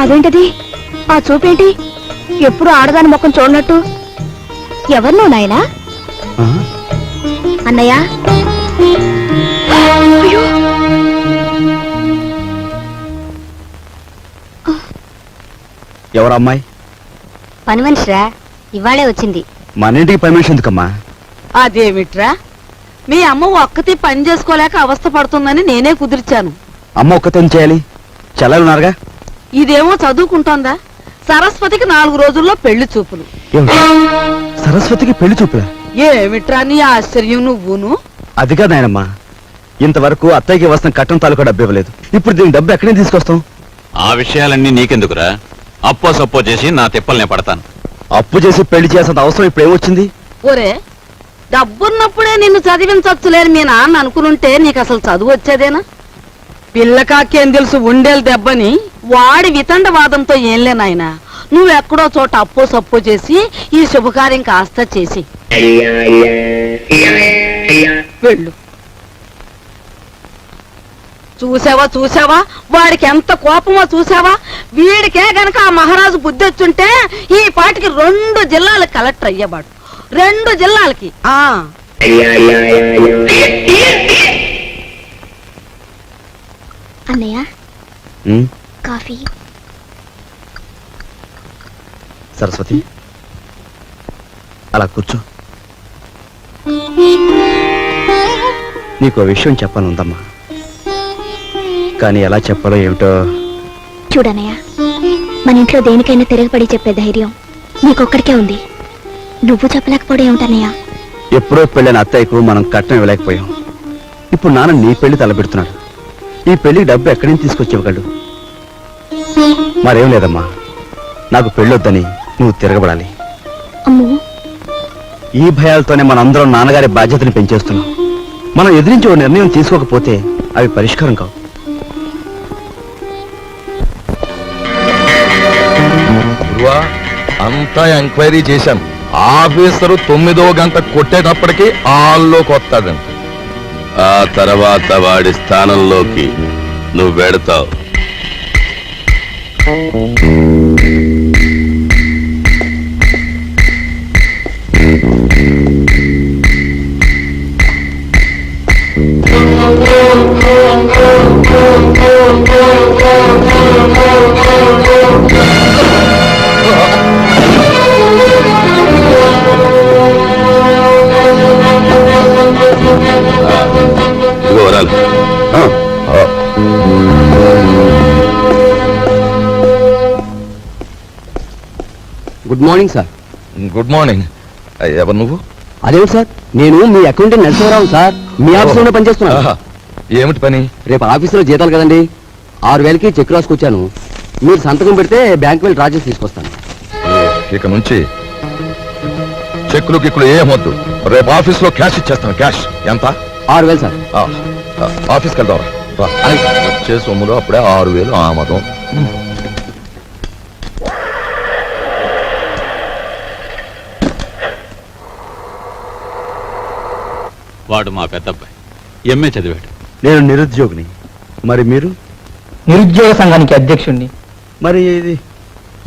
అదేంటది? ఆ చూపేంటి? ఎప్పుడు ఆడదాని ముఖం చూడనట్టు. ఎవరు నువ్వు నాయనా? అన్నయ్య. ఎవరు అమ్మాయి? పని మనిషిరా, ఇవాళే వచ్చింది. మన ఇంటికి పని మనిషి ఎందుకమ్మా? అదేమిట్రా, మీ అమ్మ ఒక్కతి పని చేసుకోలేక అవస్థ పడుతుందని నేనే కుదిర్చాను. అమ్మ ఒక్కతే చేయాలి, చెల్లెలున్నారుగా. ఇదేమో చదువుకుంటోందా? సరస్వతికి 4 రోజుల్లో పెళ్లి చూపులు. సరస్వతికి పెళ్లి చూపులా? ఏమిట్రా నీ ఆశ్చర్యం నువ్వును? అది కాదు నాయనమ్మా, ఇంతవరకు అత్తయ్యకి వస్తున్న కట్టం తాలూకా డబ్బు ఇవ్వలేదు. ఇప్పుడు దీని డబ్బు ఎక్కడి నుంచి తీసుకొస్తాం? ఆ విషయాలన్నీ నీకెందుకురా? అప్పో సప్పో చేసి నా తిప్పల్నే పడతాను. అప్పు చేసి పెళ్లి చేసేంత అవసరం ఇప్పుడు ఏమొచ్చింది? ఒరే, డబ్బున్నప్పుడే నిన్ను చదివించొచ్చులేని మీ నాన్న అనుకునుంటే నీకు అసలు చదువు వచ్చేదేనా? పిల్లకాకేం తెలుసు ఉండేలు దెబ్బని వాడి వితండవాదంతో ఏంలే నాయనా. నువ్వెక్కడో చోట అప్పో సప్పో చేసి ఈ శుభకార్యం కాస్త చేసి వెళ్ళు. చూసావా వాడికి ఎంత కోపమో చూసావా? వీడికే గనక ఆ మహారాజు బుద్ధి వచ్చుంటే ఈ పాటికి 2 జిల్లాలకు కలెక్టర్ అయ్యేవాడు. 2 జిల్లాలకి. అన్నయ్య, కాఫీ. సరస్వతి, అలా కూర్చో. నీకో విషయం చెప్పానుందమ్మా, కానీ ఎలా చెప్పాలో ఏమిటో. చూడన్నయ్య, మన ఇంట్లో దేనికైనా తిరగబడి చెప్పే ధైర్యం నీకొక్కడికే ఉంది. నువ్వు చెప్పలేకపోవడం ఏమిటన్నయ్య? ఎప్పుడో పెళ్ళైన అత్తయ్యకు మనం కట్నం ఇవ్వలేకపోయాం. ఇప్పుడు నాన్న నీ పెళ్లి తలపెడుతున్నాడు. ఈ పెళ్లికి డబ్బు ఎక్కడి నుంచి తీసుకొచ్చి ఇవ్వగలడు? మరేం లేదమ్మా, నాకు పెళ్ళొద్దని నువ్వు తిరగబడాలి. అమ్మో, ఈ భయాలతోనే మనందరం నాన్నగారి బాధ్యతని పెంచేస్తున్నాం. మనం ఎదిరించి ఓ నిర్ణయం తీసుకోకపోతే అవి పరిష్కారం కావు. అంతా ఎంక్వైరీ చేశాను. ఆఫీసరు 9వ గంట కొట్టేటప్పటికి హాల్లోకి వస్తాడంట. ఆ తర్వాత వాడి స్థానంలోకి నువ్వు వెడతావు. Good morning sir. Good morning. ఎవరు నువ్వు? అదేమిటి సార్, నేను మీ అకౌంటెంట్ నరసింహరావు సార్. మీ ఆఫీసులోనే పనిచేస్తున్నా. ఏమిటి పని? రేపు ఆఫీసులో జీతాలు కదండి, 6000కి చెక్ రాసుకొచ్చాను. మీరు సంతకం పెడితే బ్యాంక్ వెళ్ళి డ్రా చేసి తీసుకొస్తాను. ఇక నుంచి చెక్కులు గిక్కులు ఏమొద్దు. రేపు ఆఫీస్లో క్యాష్ ఇచ్చేస్తాను. క్యాష్ ఎంత? 6000 సార్. ఆఫీస్కి వెళ్దాం. వచ్చే సొమ్ములో అప్పుడే 6000 ఆమదం. వాడు మా పెద్దబ్బాయి, ఎంఏ చదివాడు. నేను నిరుద్యోగిని. మరి మీరు? నిరుద్యోగ సంఘానికి అధ్యక్షుణ్ణి. మరి ఇది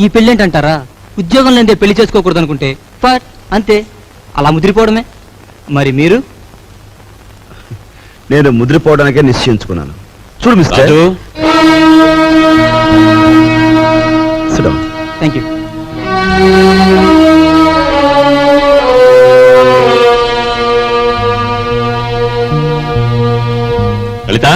ఈ పెళ్ళేంటంటారా? ఉద్యోగం లేదే పెళ్లి చేసుకోకూడదు అనుకుంటే ఫర్ అంతే, అలా ముదిరిపోవడమే. మరి మీరు? నేను ముదిరిపోవడానికే నిశ్చయించుకున్నాను. చూడు మిస్టర్. Thank you. లలిత,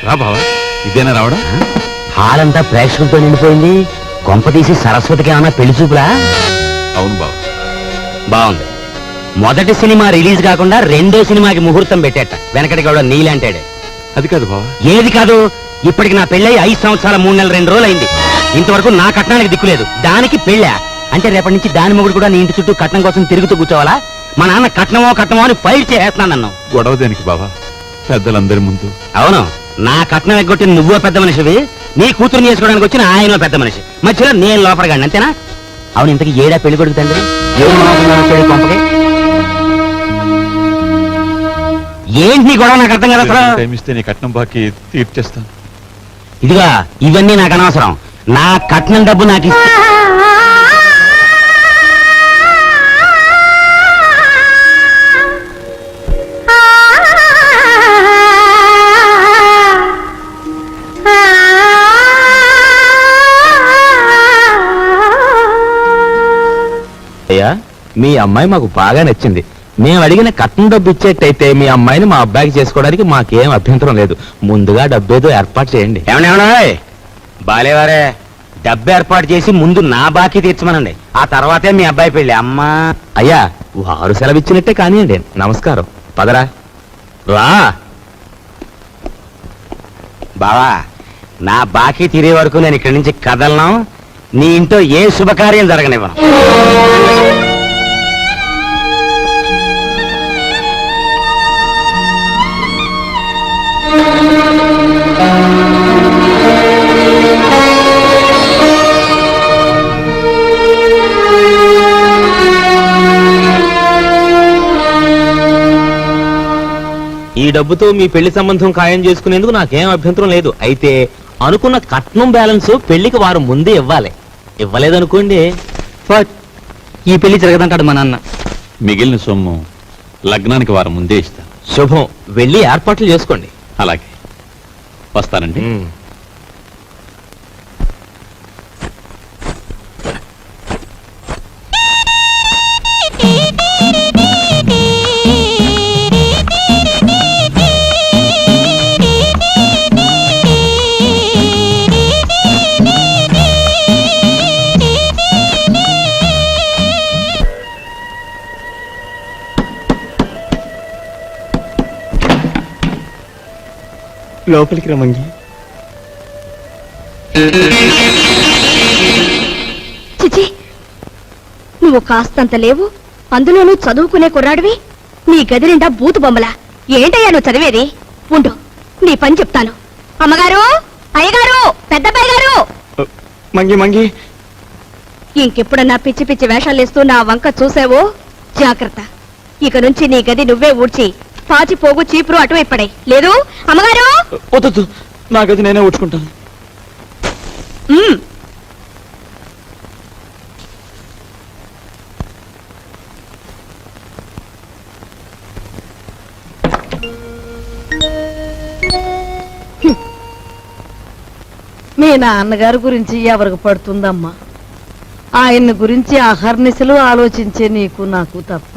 బావా ఇదేనా రావడం? హాల్ అంతా ప్రేక్షకులతో నిండిపోయింది. కొంప తీసి సరస్వతికి ఏమన్నా పెళ్లి చూపులా? అవును బావ. బాగుంది. మొదటి సినిమా రిలీజ్ కాకుండా రెండో సినిమాకి ముహూర్తం పెట్టేట వెనకటి గౌడ నీలంటాడే. అది కాదు బావా. ఏది కాదు, ఇప్పటికి నా పెళ్ళై 5 సంవత్సరాల 3 నెలలు 2 రోజులు అయింది. ఇంతవరకు నా కట్నానికి దిక్కులేదు. దానికి పెళ్ళా అంటే రేపటి నుంచి దాని మొగుడు కూడా నీ ఇంటి చుట్టూ కట్నం కోసం తిరుగుతూ కూర్చోవాలా? మా నాన్న కట్నమో అని ఫైట్ చేస్తున్నాను నన్ను. గొడవ దేనికి బావా, పెద్దలందరి ముందు. అవును, నా కట్నం ఎగ్గొట్టిన నువ్వో పెద్ద మనిషివి, నీ కూతురు చేసుకోవడానికి వచ్చిన ఆయన పెద్ద మనిషి, మధ్యలో నేను లోపడగాను అంతేనా? అవును, ఇంతకీ ఏడా పెళ్లి కొడుకు తండ్రి? కొంపకి ఏంటి నీ గొడవ? నాకు అర్థం కదా అసలు. టైం ఇస్తే నీ కట్నం బాకీ తీర్చేస్తాను. ఇదిగా ఇవన్నీ నాకు అనవసరం. నా కట్నం డబ్బు నాకు ఇస్తే అయ్యా, మీ అమ్మాయి మాకు బాగా నచ్చింది. మేము అడిగిన కట్నం డబ్బు ఇచ్చేట్టయితే మీ అమ్మాయిని మా అబ్బాయికి చేసుకోవడానికి మాకేం అభ్యంతరం లేదు. ముందుగా డబ్బేదో ఏర్పాటు చేయండి. ఏమన్నా బాలేవారే, డబ్బు ఏర్పాటు చేసి ముందు నా బాకీ తీర్చమనండి, ఆ తర్వాతే మీ అబ్బాయి పెళ్లి. అమ్మా అయ్యా, వారు సెలవిచ్చినట్టే కానివ్వండి. నమస్కారం, పదరా. రా బావా, నా బాకీ తీరే వరకు నేను ఇక్కడి నుంచి కదలను. నీ ఇంట్లో ఏ శుభకార్యం జరగనివ్వను. ఈ డబ్బుతో మీ పెళ్లి సంబంధం ఖాయం చేసుకునేందుకు నాకేం అభ్యంతరం లేదు. అయితే అనుకున్న కట్నం బ్యాలెన్స్ పెళ్లికి వారు ముందే ఇవ్వాలి. ఇవ్వలేదనుకోండి, ఫట్ ఈ పెళ్లి జరగదంటాడు మా నాన్న. మిగిలిన సొమ్ము లగ్నానికి వారం ముందే ఇస్తా. శుభం. వెళ్ళి ఏర్పాట్లు చేసుకోండి. అలాగే, వస్తానండి. లోపలికి రమంగి. చిచి, నువ్వు కాస్తంత లేవు, అందులోనూ చదువుకునే కుర్రాడివి. నీ గది నిండా బూతు బొమ్మలా. ఏంటయ్యా నువ్వు చదివేది? ఉండు, నీ పని చెప్తాను. అమ్మగారు, అయ్యగారు, పెద్దబ్బాయి గారు, మంగి మంగి, ఇంకెప్పుడన్నా పిచ్చి పిచ్చి వేషాలేస్తూ నా వంక చూసావో జాగ్రత్త. ఇక నుంచి నీ గది నువ్వే ఊడ్చి పాచి పోగు చీపురు అటువైపు పడే. లేదు అమ్మగారు? వద్దు, నా గది నేనే ఊడ్చుకుంటాను. ఉమ్. మీ నాన్నగారి గురించి ఎవరికి పడుతుందమ్మా? ఆయన్ని గురించి అహర్నిశలు ఆలోచించే నీకు నాకు తప్ప.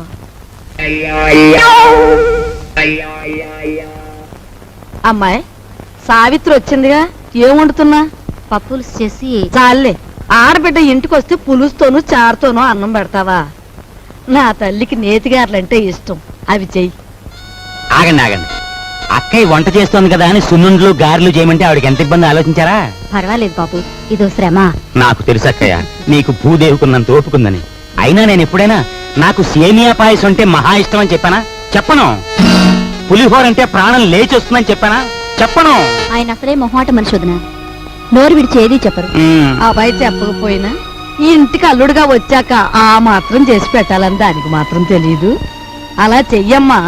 అమ్మాయి సావిత్రి వచ్చిందిగా, ఏం వండుతున్నా? పప్పులు చేసి చాలే, ఆడబిడ్డ ఇంటికి వస్తే పులుస్తోనూ చారుతోనూ అన్నం పెడతావా? నా తల్లికి నేతిగారులంటే ఇష్టం, అవి చెయ్యి. ఆగండి ఆగండి, అక్కయ్య వంట చేస్తోంది కదా అని సున్నుండ్లు గారెలు చేయమంటే ఆవిడకి ఎంత ఇబ్బంది ఆలోచించారా? పర్వాలేదు బాబు, ఇదో శ్రమ. నాకు తెలుసు అక్కయ్య, నీకు భూదేవుకున్నంత ఓపుకుందని. అయినా నేను ఎప్పుడైనా నాకు సేమియా పాయసం అంటే మహా ఇష్టం అని చెప్పానా? చెప్పను. పులిహోర అంటే ప్రాణం లేచి వస్తుందని చెప్పానా? చెప్పను. ఆయన అసలే మొహాట మనిషి వదిన, నోరు విడిచి ఏదీ చెప్పరు. ఆ అబ్బాయి చెప్పకపోయినా ఈ ఇంటికి అల్లుడుగా వచ్చాక ఆ మాత్రం చేసి పెట్టాలని దానికి మాత్రం తెలీదు. అలా చెయ్యమ్మా.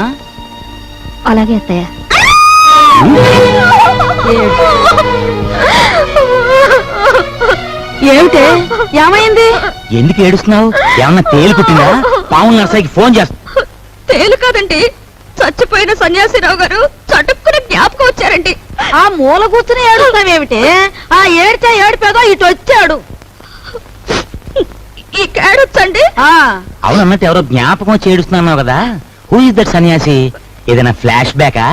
అలాగే అత్తయ్య. ఏమిటే, ఏమైంది? ఎందుకు ఏడుస్తున్నావు? ఏమన్నా తేలు కుట్టిందా? పావుల నర్సయ్యకి ఫోన్ చేస్తా. తేలు కాదండి, చచ్చిపోయిన సన్యాసిరావు గారు చటుక్కున జ్ఞాపకం వచ్చారండి. ఆ మూల కూర్చుని ఏడుస్తావేమిటి? ఆ ఏడ్చా ఏడిపోగా ఇటు వచ్చాడు. ఈ కేడొచ్చండి. అవునన్నట్టు ఎవరో జ్ఞాపకం వచ్చి ఏడుస్తున్నావు కదా, హూ ఇస్ దట్ సన్యాసి? ఏదైనా ఫ్లాష్ బ్యాకా?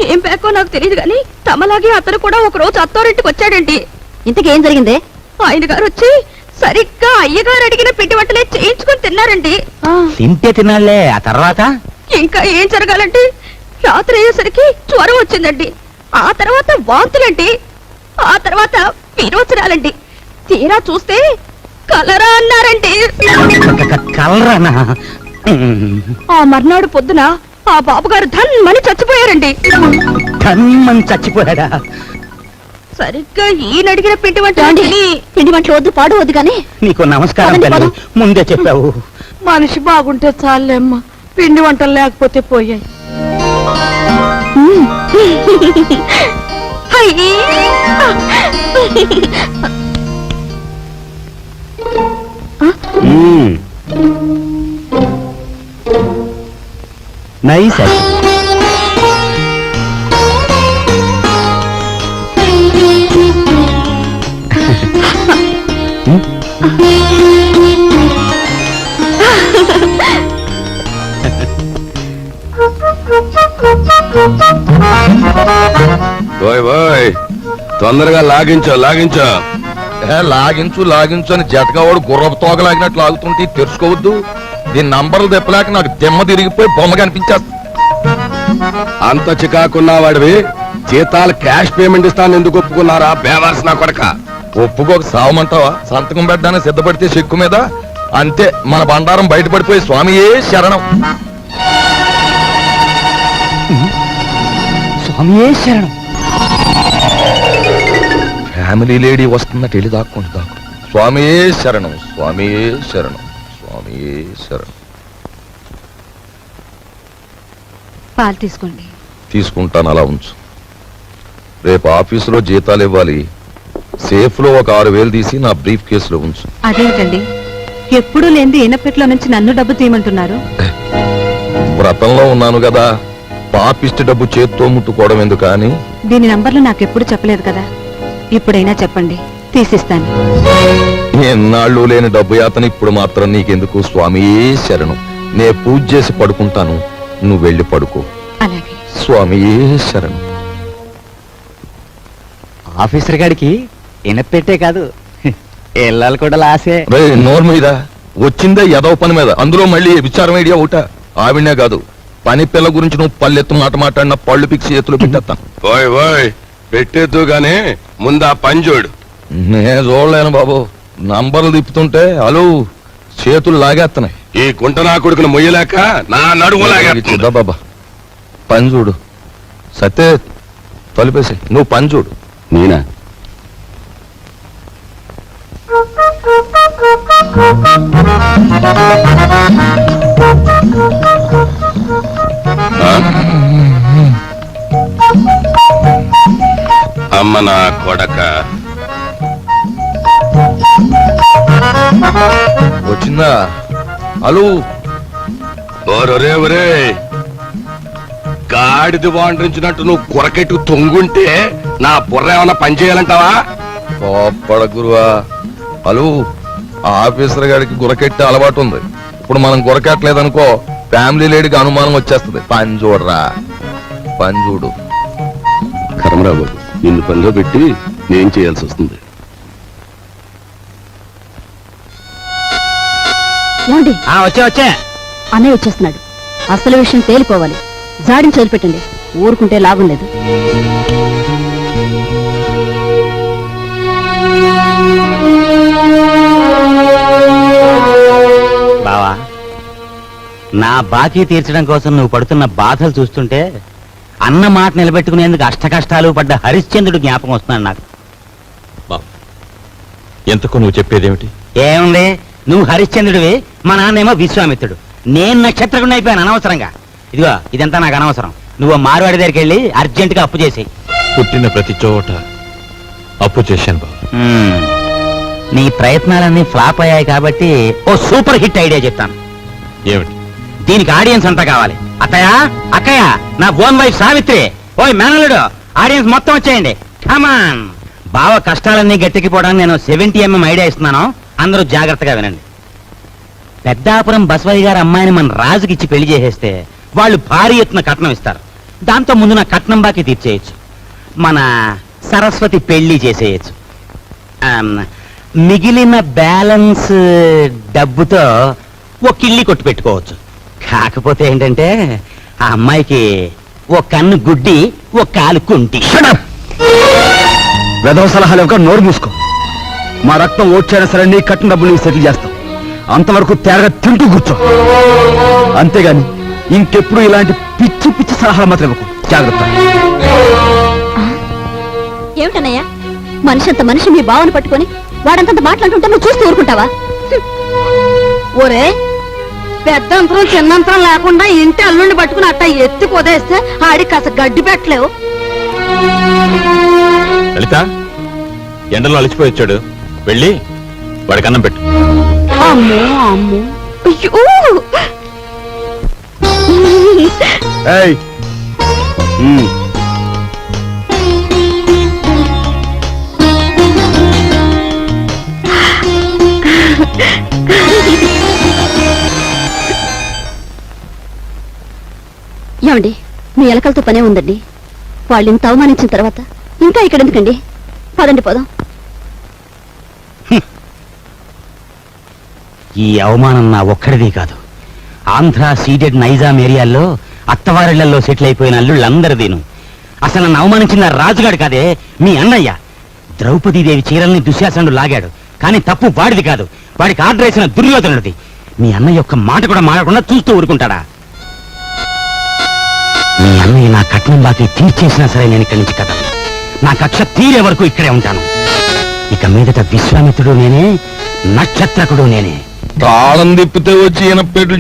ఏం బ్యాకో నాకు తెలియదు కానీ తమలాగే అతను కూడా ఒక రోజు అత్తారింటికి వచ్చాడండి. ఇంతకేం జరిగిందే? ఆయన గారు వచ్చి సరిగ్గా అయ్యగారు అడిగిన పిండి వంటలే చేయించుకొని తిన్నారండి. తింటే తినాలే, ఆ తర్వాత ఇంకా ఏం జరగాలంటే రాత్రి అయ్యేసరికి జ్వరం వచ్చిందండి. ఆ తర్వాత వాంతులండి. ఆ తర్వాత విరోచనాలండి. తీరా చూస్తే కలరా అన్నారండి. కలరానా? ఆ మర్నాడు పొద్దున ఆ బాబుగారు ధన్మని చచ్చిపోయారండి. ధన్మని చచ్చిపోయాడా? సరిగ్గా ఈయన అడిగిన పిండి వంట పిండి వంటలు వద్దు, పాడు వద్దు కానీ నీకు నమస్కారం పదండి, తల్లి, ముందే చెప్పావు. మనిషి బాగుంటే చాలేమ్మా, పిండి వంటలు లేకపోతే పోయాయి. నైస్. ఓయ్ ఓయ్, తొందరగా లాగించో లాగించో. లాగించు లాగించు అని జతకావాడు గుర్రపు తోగలాగినట్లు లాగుతుంటే తెరుచుకోవద్దు. దీని నంబర్లు తెప్పలేక నాకు దిమ్మ తిరిగిపోయి బొమ్మ కనిపించేస్తా. అంత చికాకున్నా వాడివి జీతాలు క్యాష్ పేమెంట్ ఇస్తాను ఎందుకు ఒప్పుకున్నారా బేవాల్సిన కొడక? ఒప్పుకోక సావమంటావా? సంతకం పెట్టడానికి సిద్ధపడితే చెక్కు మీద అంతే మన బండారం బయటపడిపోయి స్వామియే శరణం. స్వామియే శరణం. ఫ్యామిలీ లేడీ వస్తున్నట్టు వెళ్ళి దాక్కుంటు దాక్కు. స్వామియే శరణం, స్వామియే శరణం, స్వామియే శరణం. పాలు తీసుకోండి. తీసుకుంటాను, అలా ఉంచు. రేపు ఆఫీసులో జీతాలు ఇవ్వాలి. సేఫ్ లో ఒక 6,000 తీసి నా బ్రీఫ్ కేసులో ఉంచు. అదేంటండి ఎప్పుడూ లేని ఈనపెట్లో నుంచి నన్ను డబ్బు తీయమంటున్నారు? వ్రతంలో ఉన్నాను కదా, పాపిష్టి డబ్బు చేత్తో ముట్టుకోవడం ఎందుకు అని. దీని నంబర్లు నాకెప్పుడు చెప్పలేదు కదా, ఇప్పుడైనా చెప్పండి, తీసిస్తాను. ఎన్నాళ్ళు లేని డబ్బు యాతన ఇప్పుడు మాత్రం నీకెందుకు? స్వామియే శరణం. నే పూజ చేసి పడుకుంటాను, నువ్వు వెళ్ళి పడుకో. అలాగే. స్వామియే శరణం. ఆఫీసర్ గారికి ఇనపెట్టే కాదు, ఇళ్ళాలు కూడా లాసే. రే నోరు మీద వచ్చిందే ఎదవ పని మీద, అందులో మళ్ళీ విచారం ఐడియా ఒకట. ఆవిడనే కాదు, పని పిల్ల గురించి నువ్వు పల్లెత్తు మాట మాట్లాడిన పళ్ళు పిక్సి చేతులు పెట్టేస్తాను. ఓయ్ ఓయ్, పెట్టేద్దు గానీ ముందా పని చూడు. నేను చూడలేను బాబు, నంబర్లు తిప్పుతుంటే అలు చేతులు లాగేస్తున్నాయి. ఈ కుంటనా కొడుకును మొయ్యలేక నా నడుము లాగేస్తుంది. బాబా పని చూడు. సత్తే తలిపేసి నువ్వు పని చూడు. నేనా? అమ్మ నా కొడక, వచ్చిందా అలు? ఒరే ఒరే, గాడిది వాండ్రించినట్టు నువ్వు కొరకెట్టు తొంగుంటే నా బుర్ర ఏమన్నా పని చేయాలంటావా? కోప్పడ గురువా. అలు ఆఫీసర్ గారికి గురకెట్టే అలవాటు ఉంది. ఇప్పుడు మనం గురకెట్టలేదనుకో ఫ్యామిలీ లేడీకి అనుమానం వచ్చేస్తుంది. పని చూడరా, పని చూడు. కర్మరావు, నిన్ను పనిలో పెట్టి నేను చేయాల్సి వస్తుంది. ఏమండి, వచ్చే అన్నయ్య వచ్చేస్తున్నాడు. అసలు విషయం తేలిపోవాలి. జాడిని చదివిపెట్టండి, ఊరుకుంటే లాభం లేదు. బావా, నా బాకీ తీర్చడం కోసం నువ్వు పడుతున్న బాధలు చూస్తుంటే అన్న మాట నిలబెట్టుకునేందుకు అష్టకష్టాలు పడ్డ హరిశ్చంద్రుడు జ్ఞాపకం వస్తున్నాడు నాకు. బాబు, ఎంతకు నువ్వు చెప్పేదేమిటి? ఏముంది, నువ్వు హరిశ్చంద్రుడివి, మా నాన్నేమో విశ్వామిత్రుడు. నేను నక్షత్రకుండా అయిపోయాను అనవసరంగా. ఇదిగో ఇదంతా నాకు అనవసరం. నువ్వు మార్వాడి దగ్గరికి వెళ్ళి అర్జెంటుగా అప్పు చేసి. పుట్టిన ప్రతి చోట అప్పు చేశాను బాబు. నీ ప్రయత్నాలన్నీ ఫ్లాప్ అయ్యాయి కాబట్టి ఓ సూపర్ హిట్ ఐడియా చెప్తాను. ఏమిటి? దీనికి ఆడియన్స్ అంతా కావాలి. అత్తయ్య, అక్కయ్య, నా ఓన్ వైఫ్ సావిత్రి, ఓయ్ మేనల్లుడు, ఆడియన్స్ మొత్తం వచ్చేయండి. కమాన్. బావ కష్టాలన్నీ గట్టెక్కిపోవడానికి నేను 70mm ఐడియా ఇస్తున్నాను. అందరూ జాగ్రత్తగా వినండి. పెద్దాపురం బసవయ్య గారి అమ్మాయిని మన రాజుకి ఇచ్చి పెళ్లి చేసేస్తే వాళ్ళు భారీ ఎత్తున కట్నం ఇస్తారు. దాంతో ముందు నా కట్నం బాకీ తీర్చేయచ్చు. మన సరస్వతి పెళ్లి చేసేయచ్చు. మిగిలిన బ్యాలెన్స్ డబ్బుతో ఒక ఇల్లి కొట్టు పెట్టుకోవచ్చు. కాకపోతే ఏంటంటే ఆ అమ్మాయికి ఒక కన్ను గుడ్డి ఒక కాలు కుంటి. వెధవ సలహాలు ఒక నోరు మూసుకో. మా రక్తం ఓడ్చైనా సరే నీ కట్టిన డబ్బులు నీకు సెటిల్ చేస్తాం. అంతవరకు తేరగా తింటూ కూర్చో. అంతేగాని ఇంకెప్పుడు ఇలాంటి పిచ్చి పిచ్చి సలహాలు మాత్రం ఇవ్వకు. జాగ్రత్త. ఏమిటన్నయ్యా మనిషి అంత మనిషి మీ బావను పట్టుకొని వాడంతంత మాట్లాడుతుంటే నువ్వు చూస్తూ ఊరుకుంటావా? ఒరే పెద్దంతరం చిన్నంతరం లేకుండా ఇంటి అల్లుండి పట్టుకుని అట్ట ఎత్తి పొదేస్తే ఆడికి కాస్త గడ్డి పెట్టలేవు. లలిత ఎండలో అలసిపోయి వచ్చాడు, వెళ్ళి వాడికి అన్నం పెట్టు. అమ్మో అమ్మో అయ్యో ఏయ్, ఏమండి మీ ఎలకలతో పనే ఉందండి. వాళ్ళు ఇంత అవమానించిన తర్వాత ఇంకా ఇక్కడ ఎందుకండి? పదండి పోదాం. ఈ అవమానం నా ఒక్కడిది కాదు, ఆంధ్ర సీడెడ్ నైజాం ఏరియాల్లో అత్తవారిళ్లలో సెటిల్ అయిపోయిన అల్లుళ్ళందరిదీను. అసలు నన్ను అవమానించిన రాజుగాడు కాదే, మీ అన్నయ్య. ద్రౌపదీదేవి చీరల్ని దుశ్శాసనుడు లాగాడు, కానీ తప్పు వాడిది కాదు, వాడికి ఆర్డర్ వేసిన దుర్యోధనుడిది. మీ అన్నయ్య ఒక్క మాట కూడా మాడకుండా చూస్తూ ఊరుకుంటాడా? మీ అన్నయ్య నా కట్నం బాకీ తీర్చేసినా సరే నేను ఇక్కడి నుంచి కదలను. నా కక్ష తీరే వరకు ఇక్కడే ఉంటాను. ఇక మీదట విశ్వామిత్రుడు నేనే, నక్షత్రకుడు నేనే. తాళం తిప్పితే వచ్చి ఈయన పెట్లు